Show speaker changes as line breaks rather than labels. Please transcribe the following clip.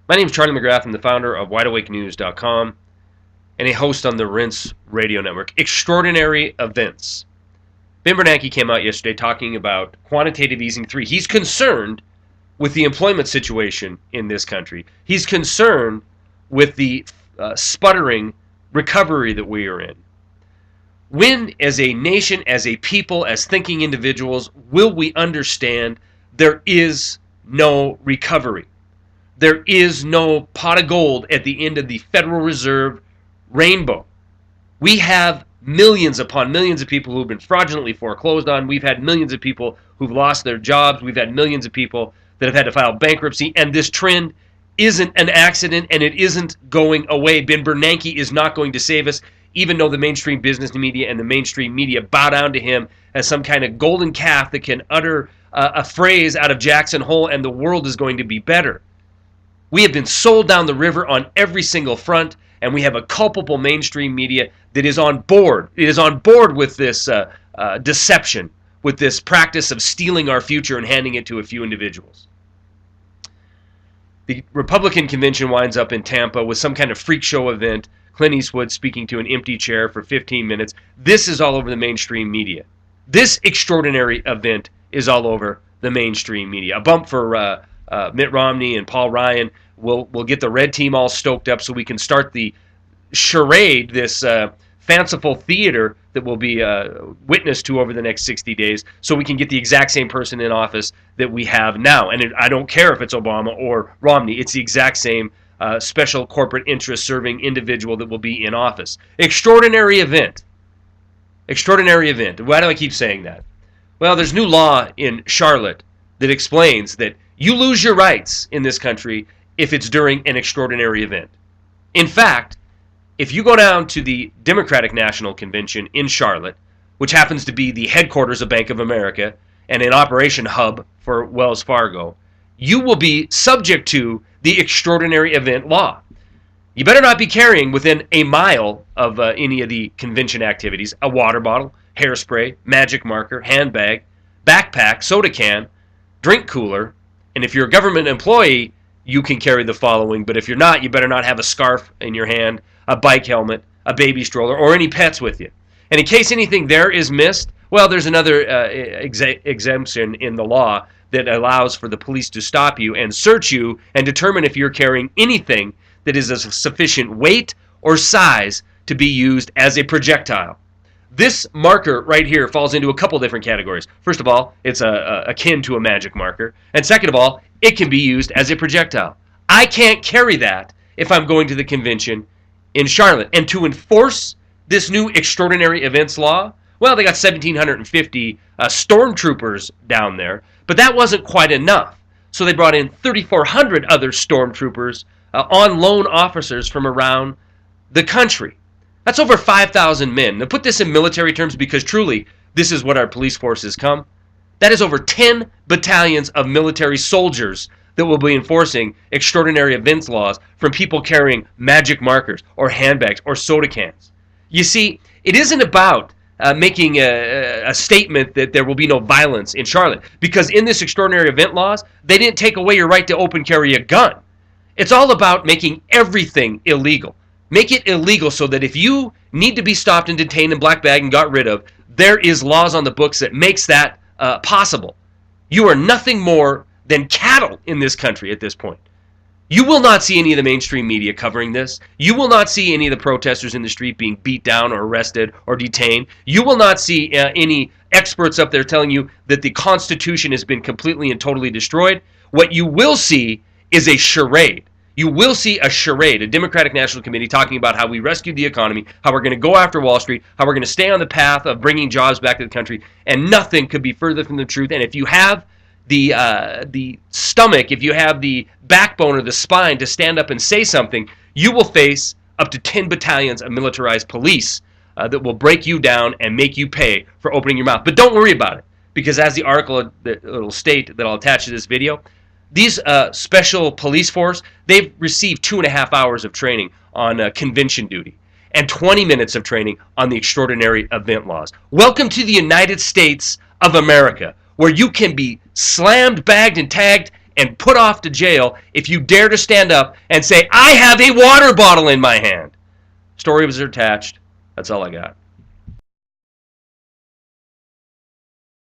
My name is Charlie McGrath. I'm the founder of WideAwakeNews.com and a host on the Rinse Radio Network. Extraordinary events. Ben Bernanke came out yesterday talking about quantitative easing 3. He's concerned with the employment situation in this country. He's concerned with the sputtering recovery that we are in. When, as a nation, as a people, as thinking individuals, will we understand there is no recovery? There is no pot of gold at the end of the Federal Reserve rainbow. We have millions upon millions of people who've been fraudulently foreclosed on. We've had millions of people who've lost their jobs. We've had millions of people that have had to file bankruptcy. And this trend isn't an accident, and it isn't going away. Ben Bernanke is not going to save us, even though the mainstream business media and the mainstream media bow down to him as some kind of golden calf that can utter a phrase out of Jackson Hole and the world is going to be better. We have been sold down the river on every single front, and we have a culpable mainstream media that is on board. It is on board with this deception, with this practice of stealing our future and handing it to a few individuals. The Republican convention winds up in Tampa with some kind of freak show event, Clint Eastwood speaking to an empty chair for 15 minutes. This is all over the mainstream media. This extraordinary event is all over the mainstream media. A bump for Mitt Romney and Paul Ryan. We'll get the red team all stoked up so we can start the charade, this fanciful theater that will be witness to over the next 60 days, so we can get the exact same person in office that we have now. And I don't care if it's Obama or Romney. It's the exact same special corporate interest serving individual that will be in office. Extraordinary event. Extraordinary event. Why do I keep saying that? Well, there's new law in Charlotte that explains that you lose your rights in this country if it's during an extraordinary event. In fact, if you go down to the Democratic National Convention in Charlotte, which happens to be the headquarters of Bank of America and an operation hub for Wells Fargo, you will be subject to the extraordinary event law. You better not be carrying within a mile of any of the convention activities: a water bottle, hairspray, magic marker, handbag, backpack, soda can, drink cooler, and if you're a government employee, you can carry the following, but if you're not, you better not have a scarf in your hand, a bike helmet, a baby stroller, or any pets with you. And in case anything there is missed, well, there's another exemption in the law that allows for the police to stop you and search you and determine if you're carrying anything that is of sufficient weight or size to be used as a projectile. This marker right here falls into a couple different categories. First of all, it's akin to a magic marker. And second of all, it can be used as a projectile. I can't carry that if I'm going to the convention in Charlotte. And to enforce this new extraordinary events law, well, they got 1,750 stormtroopers down there, but that wasn't quite enough. So they brought in 3,400 other stormtroopers, on loan officers from around the country. That's over 5,000 men. Now put this in military terms, because truly, this is what our police forces come. That is over 10 battalions of military soldiers that will be enforcing extraordinary events laws from people carrying magic markers or handbags or soda cans. You see, it isn't about making a statement that there will be no violence in Charlotte, because in this extraordinary event laws, they didn't take away your right to open carry a gun. It's all about making everything illegal. Make it illegal so that if you need to be stopped and detained and black bag and got rid of, there is laws on the books that makes that possible. You are nothing more than cattle in this country at this point. You will not see any of the mainstream media covering this. You will not see any of the protesters in the street being beat down or arrested or detained. You will not see any experts up there telling you that the Constitution has been completely and totally destroyed. What you will see is a charade. You will see a charade, a Democratic National Committee talking about how we rescued the economy, how we're going to go after Wall Street, how we're going to stay on the path of bringing jobs back to the country, and nothing could be further from the truth. And if you have the stomach, if you have the backbone or the spine to stand up and say something, you will face up to 10 battalions of militarized police that will break you down and make you pay for opening your mouth. But don't worry about it, because as the article that will state that I'll attach to this video, these special police force, they've received 2.5 hours of training on convention duty and 20 minutes of training on the extraordinary event laws. Welcome to the United States of America, where you can be slammed, bagged, and tagged and put off to jail if you dare to stand up and say, I have a water bottle in my hand. Story was attached. That's all I got.